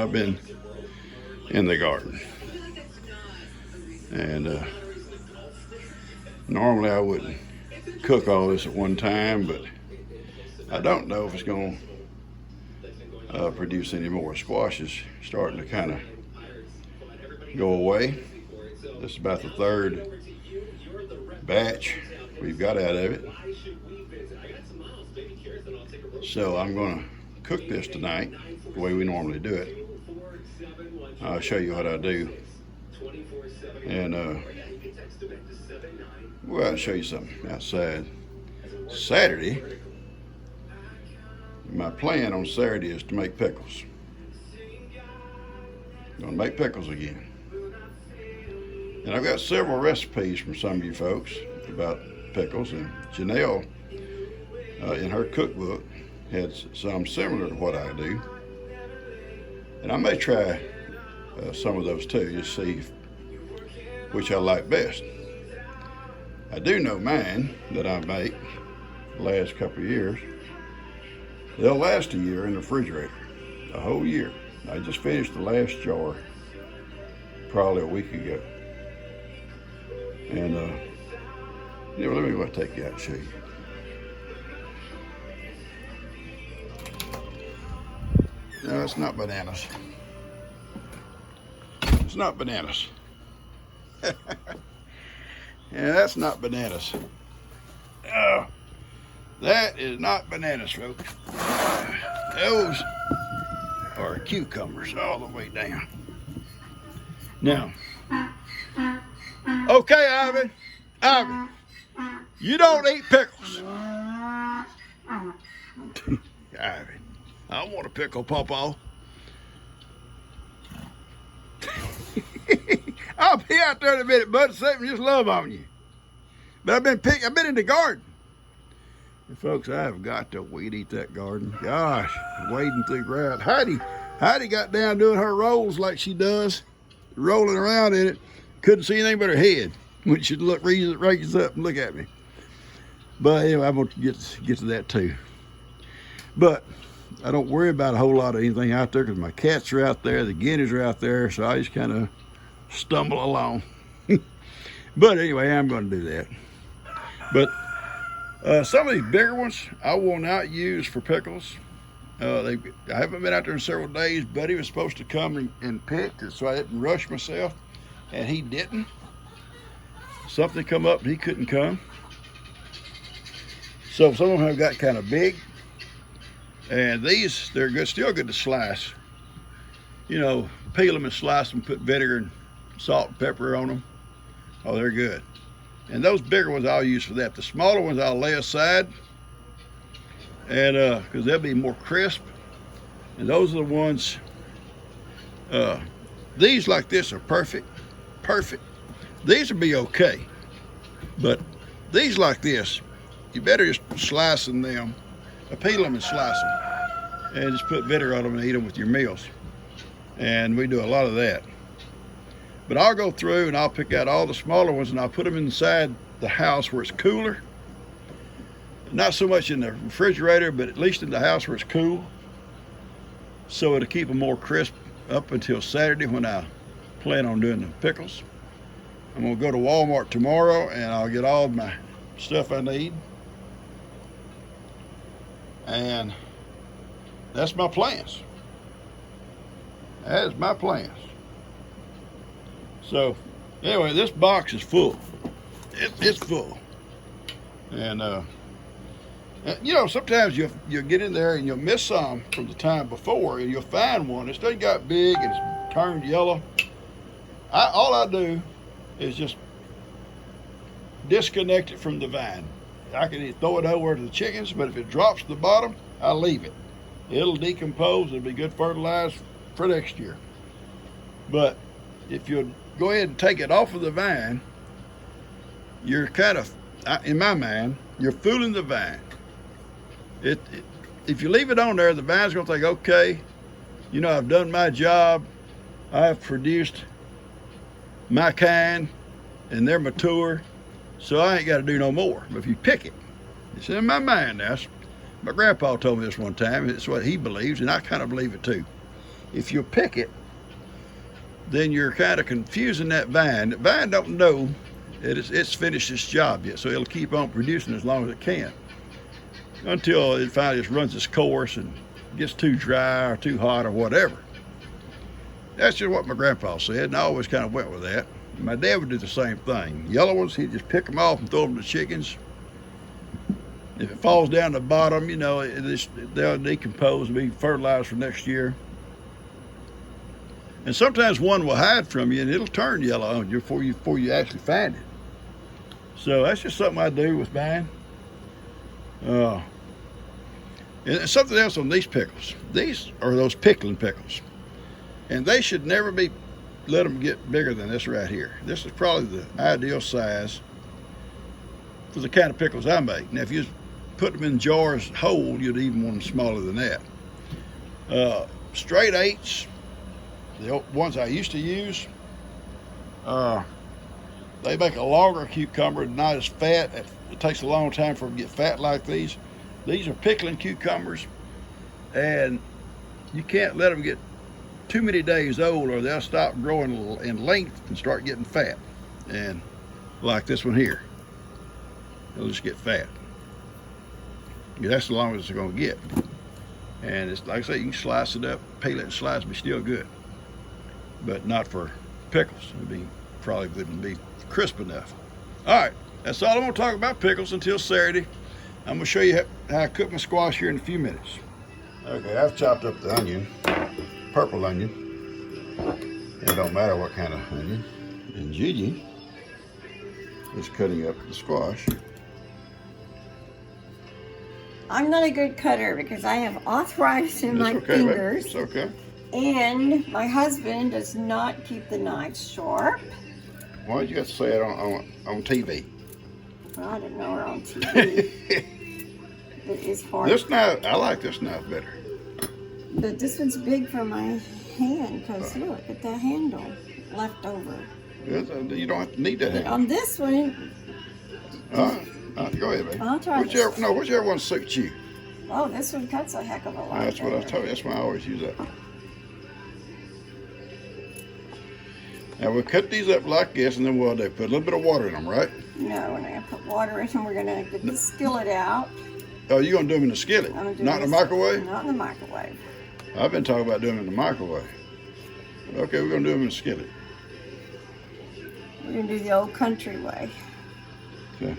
I've been in the garden. And normally I wouldn't cook all this at one time, but I don't know if it's going to produce any more. Squash is starting to kind of go away. This is about the third batch we've got out of it. So I'm going to cook this tonight the way we normally do it. I'll show you what I do. And we'll I'll show you something outside. Saturday, my plan on Saturday is to make pickles. I'm going to make pickles again. And I've got several recipes from some of you folks about pickles, and Janelle in her cookbook had some similar to what I do. And I may try some of those too, just see which I like best. I do know mine that I make the last couple of years. They'll last a year in the refrigerator, a whole year. I just finished the last jar probably a week ago. And let me take you out and show you. No, it's not bananas. It's not bananas. Yeah, that's not bananas. Oh, that is not bananas, folks. Those are cucumbers all the way down. Now, okay, Ivan, you don't eat pickles. Ivan, I want a pickle, Pawpaw. I'll be out there in a minute, bud. Something just love on you. But I've been in the garden. And folks, I have got to weed eat that garden. Gosh, wading through ground. Heidi got down doing her rolls like she does, rolling around in it. Couldn't see anything but her head when she raises up and look at me. But anyway, I'm going to get to that too. But I don't worry about a whole lot of anything out there because my cats are out there, the guineas are out there, so I just kind of stumble along. But anyway, I'm going to do that. But some of these bigger ones I will not use for pickles. I haven't been out there in several days. Buddy was supposed to come and pick, so I didn't rush myself, and he didn't. Something come up and he couldn't come. So some of them have got kind of big. And these, they're good, still good to slice. You know, peel them and slice them, put vinegar and salt and pepper on them. Oh, they're good. And those bigger ones I'll use for that. The smaller ones I'll lay aside, and because they'll be more crisp. And those are the ones, these like this are perfect. These will be okay. But these like this, you better just slicing them. Peel them and slice them, and just put vinegar on them and eat them with your meals. And we do a lot of that. But I'll go through and I'll pick out all the smaller ones and I'll put them inside the house where it's cooler. Not so much in the refrigerator, but at least in the house where it's cool. So it'll keep them more crisp up until Saturday when I plan on doing the pickles. I'm gonna go to Walmart tomorrow and I'll get all of my stuff I need. And that's my plans. That is my plans. So anyway, this box is full. It's full. And you know, sometimes you'll get in there and you'll miss some from the time before, and you'll find one. It still got big and it's turned yellow. All I do is just disconnect it from the vine. I can throw it over to the chickens, but if it drops to the bottom, I'll leave it. It'll decompose. It'll be good fertilizer for next year. But if you go ahead and take it off of the vine, you're kind of, in my mind, you're fooling the vine. If you leave it on there, the vine's going to think, okay, you know, I've done my job. I've produced my kind, and they're mature. So I ain't got to do no more. But if you pick it, it's in my mind now. My grandpa told me this one time. It's what he believes, and I kind of believe it too. if you pick it, then you're kind of confusing that vine. The vine don't know it's finished its job yet, so it'll keep on producing as long as it can until it finally just runs its course and gets too dry or too hot or whatever. That's just what my grandpa said, and I always kind of went with that. My dad would do the same thing. Yellow ones, he'd just pick them off and throw them to chickens. If it falls down the bottom, you know, they'll decompose and be fertilized for next year. And sometimes one will hide from you and it'll turn yellow on you before you actually find it. So that's just something I do with mine. And something else on these pickles. These are those pickling pickles. And they should never be, let them get bigger than this right here. This is probably the ideal size for the kind of pickles I make. Now, if you put them in jars whole, you'd even want them smaller than that. Straight eights, the ones I used to use, they make a longer cucumber, not as fat. It takes a long time for them to get fat like these. These are pickling cucumbers, and you can't let them get too many days old or they'll stop growing in length and start getting fat. And like this one here, they'll just get fat. That's the longest it's going to get. And it's like I say, you can slice it up, peel it and slice it, be still good. But not for pickles. Probably wouldn't be crisp enough. All right, that's all I'm going to talk about pickles until Saturday. I'm going to show you how I cook my squash here in a few minutes. Okay, I've chopped up the onion, purple onion. It don't matter what kind of onion. And Gigi is cutting up the squash. I'm not a good cutter because I have arthritis in my fingers. It's okay. And my husband does not keep the knives sharp. Why did you have to say it on TV? Well, I didn't know we're on TV. It is hard. This knife, I like this knife better. But this one's big for my hand because look at that handle left over. You don't have to need that handle. On this one. Go ahead, baby. I'll try whichever one suits you. Oh, this one cuts a heck of a lot. That's what I told you. That's why I always use that. Now we'll cut these up like this, and then we'll put a little bit of water in them, right? No, we're not gonna put water in them. We're gonna get the skillet out. Oh, you're gonna do them in the skillet, not in the microwave? Not in the microwave. I've been talking about doing them in the microwave. Okay, we're gonna do them in the skillet. We're gonna do the old country way. Okay.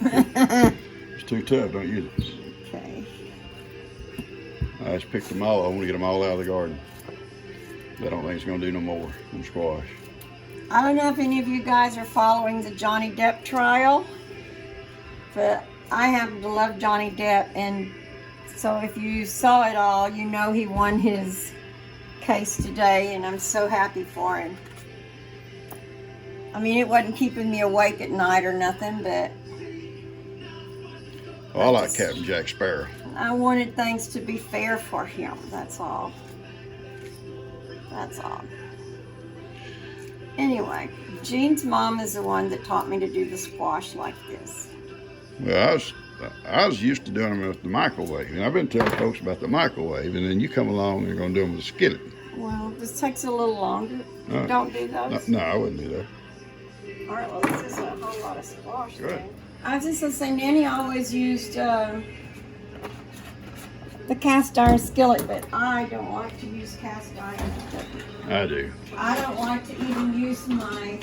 It's too tough, don't use it. Okay. I just picked them all. I want to get them all out of the garden. I don't think it's going to do no more on squash. I don't know if any of you guys are following the Johnny Depp trial, but I happen to love Johnny Depp, and so if you saw it all, you know he won his case today, and I'm so happy for him. I mean, it wasn't keeping me awake at night or nothing, but... Oh, I like Captain Jack Sparrow. I wanted things to be fair for him, that's all. That's all. Anyway, Jean's mom is the one that taught me to do the squash like this. Well, I was used to doing them with the microwave, and I've been telling folks about the microwave, and then you come along and you're going to do them with a skillet. Well, this takes a little longer. Don't do those? No, I wouldn't do that. All right, well, this is a whole lot of squash. Good. I was just going to say, Nanny always used the cast iron skillet, but I don't like to use cast iron. I do. I don't like to even use my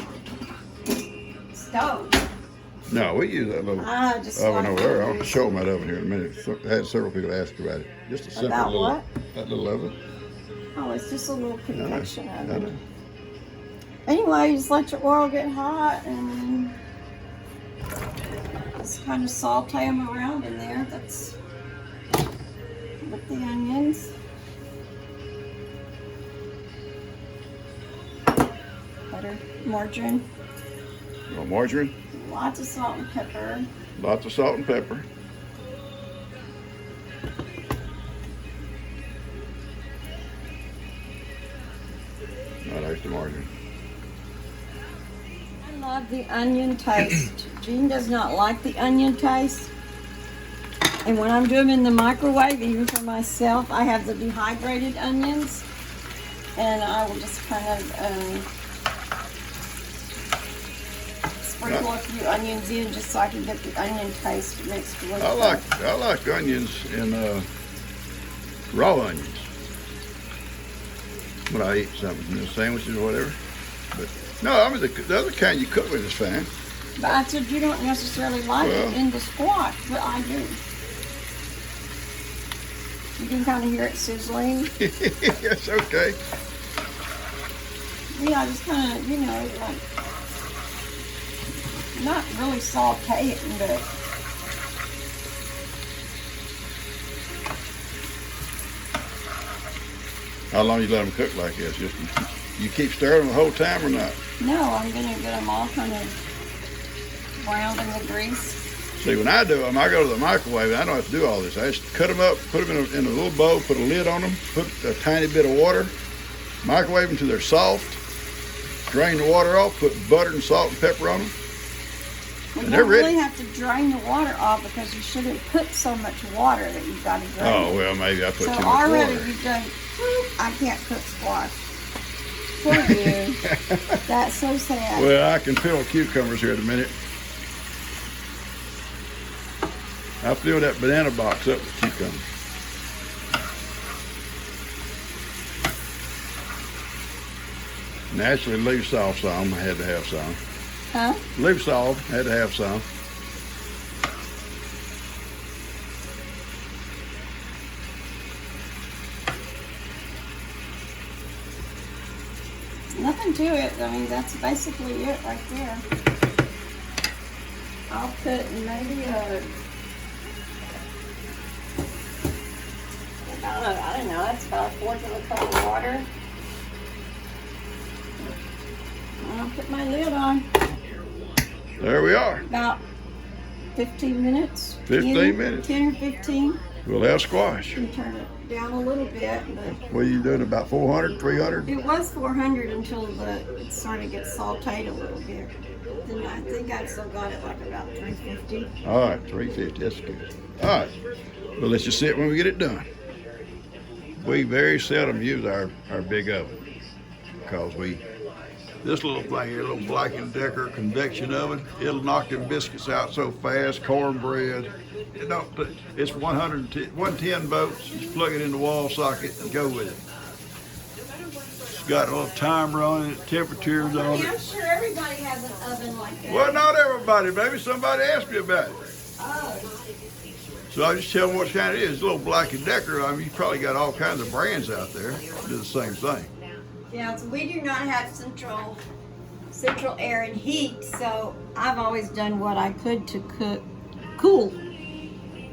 stove. No, we use that little oven over there. I'll show them that oven here in a minute. So, I had several people ask about it. Just a simple about little, what? That little oven. Oh, it's just a little convection oven. Anyway, you just let your oil get hot and just kind of saute them around in there. That's with the onions. Butter, margarine. You want margarine? Lots of salt and pepper. Lots of salt and pepper. Now there's the margarine. I love the onion taste. Jean does not like the onion taste. And when I'm doing them in the microwave, even for myself, I have the dehydrated onions. And I will just kind of sprinkle a few onions in just so I can get the onion taste mixed with I like onions in raw onions when I eat something, sandwiches or whatever. But no, I mean the other kind you cook with is fine. But I said you don't necessarily like it in the squash, but I do. You can kind of hear it sizzling. Yes, okay. Yeah, just kind of, like, not really saute it, but How long you let them cook like this? Just you keep stirring them the whole time or not? no, I'm going to get them all kind of browned in the grease. See, when I do them, I go to the microwave. I don't have to do all this. I just cut them up, put them in a little bowl, put a lid on them, put a tiny bit of water, microwave them till they're soft, drain the water off, put butter and salt and pepper on them. We And don't they're ready. really have to drain the water off because you shouldn't put so much water that you've got to drain. Oh, well, maybe I put So too much already water. you've done, I can't cook squash. Poor you. That's so sad. Well, I can peel cucumbers here in a minute. I fill that banana box up with cucumbers. Naturally, leaf sauce some. I had to have some. Huh? Leaf sauce, had to have some. Nothing to it. I mean, that's basically it right there. I'll put maybe I don't know, that's about 1/4 of a cup of water. I'll put my lid on. There we are. About 15 minutes. 15 minutes. 10 or 15. We'll have squash. You can turn it down a little bit, but What are you doing, about 400, 300? it was 400 until it started to get sauteed a little bit. Then I think I still got it like about 350. All right, 350, that's good. All right, well, let's just sit when we get it done. We very seldom use our big oven because this little thing here, little Black & Decker convection oven, it'll knock them biscuits out so fast, cornbread. It's 110 volts, just plug it in the wall socket and go with it. It's got a little timer on it, temperatures on it. I'm sure everybody has an oven like that. Well, not everybody, baby. Somebody asked me about it. Oh. So I just tell them what kind it is. It's a little Black & Decker. I mean, you probably got all kinds of brands out there that do the same thing. Yeah, so we do not have central air and heat, so I've always done what I could to cool.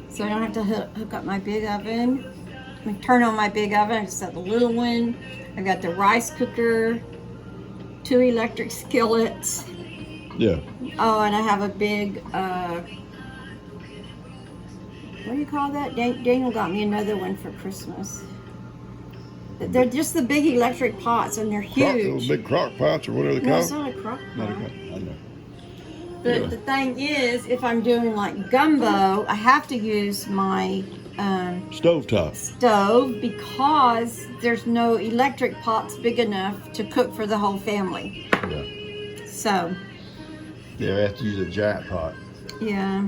So I don't have to hook up my big oven. I turn on my big oven. I just have the little one. I got the rice cooker, 2 electric skillets. Yeah. Oh, and I have a big, what do you call that? Daniel got me another one for Christmas. They're just the big electric pots, and they're huge. Those big crock pots or whatever they No, call it's them. not a crock pot. Not a crock, I know. But Yeah. the thing is, if I'm doing like gumbo, I have to use my Stovetop. stove because there's no electric pots big enough to cook for the whole family. Yeah. So, Yeah, I have to use a giant pot. yeah.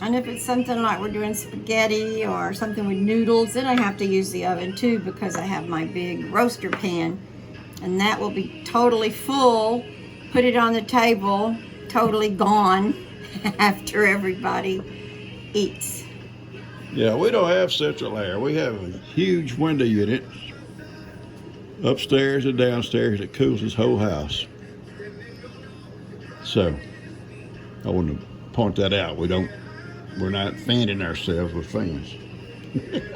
And if it's something like we're doing spaghetti or something with noodles, then I have to use the oven too because I have my big roaster pan. And that will be totally full. Put it on the table, totally gone after everybody eats. Yeah, we don't have central air. We have a huge window unit upstairs and downstairs that cools this whole house. So, I want to point that out. We're not fanning ourselves with fans.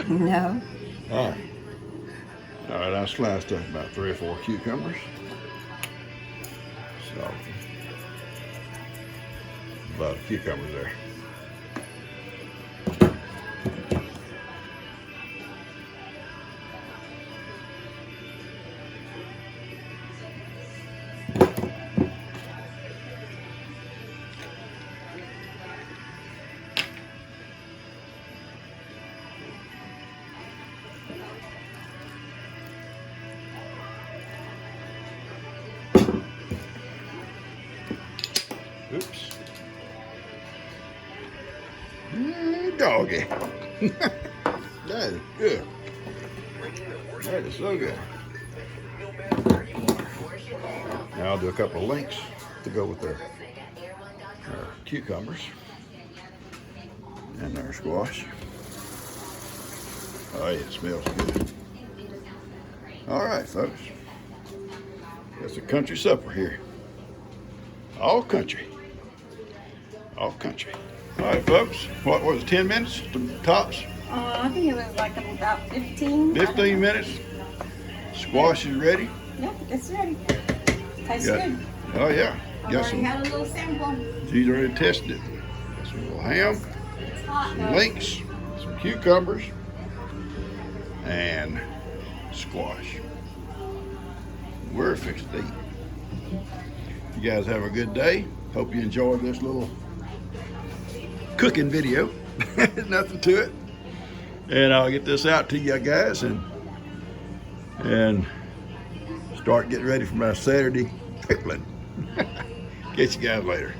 No. All right. All right, I sliced up about 3 or 4 cucumbers. So, about a cucumber there. doggy. That is good. That is so good. Now I'll do a couple of links to go with their cucumbers and their squash. Oh yeah, it smells good. All right, folks. It's a country supper here. All country. All country. All right, folks. What was it, 10 minutes tops? I think it was like about 15. 15 minutes. Squash is ready. Yep, it's ready. Tastes Got- good. Oh yeah. I Got already some. had a little sample. She's already tested it. Got some little ham, It's hot some though. links, some cucumbers, and squash. We're fixing to eat. You guys have a good day. Hope you enjoyed this little cooking video. Nothing to it. And I'll get this out to you guys and start getting ready for my Saturday pickling. Catch you guys later.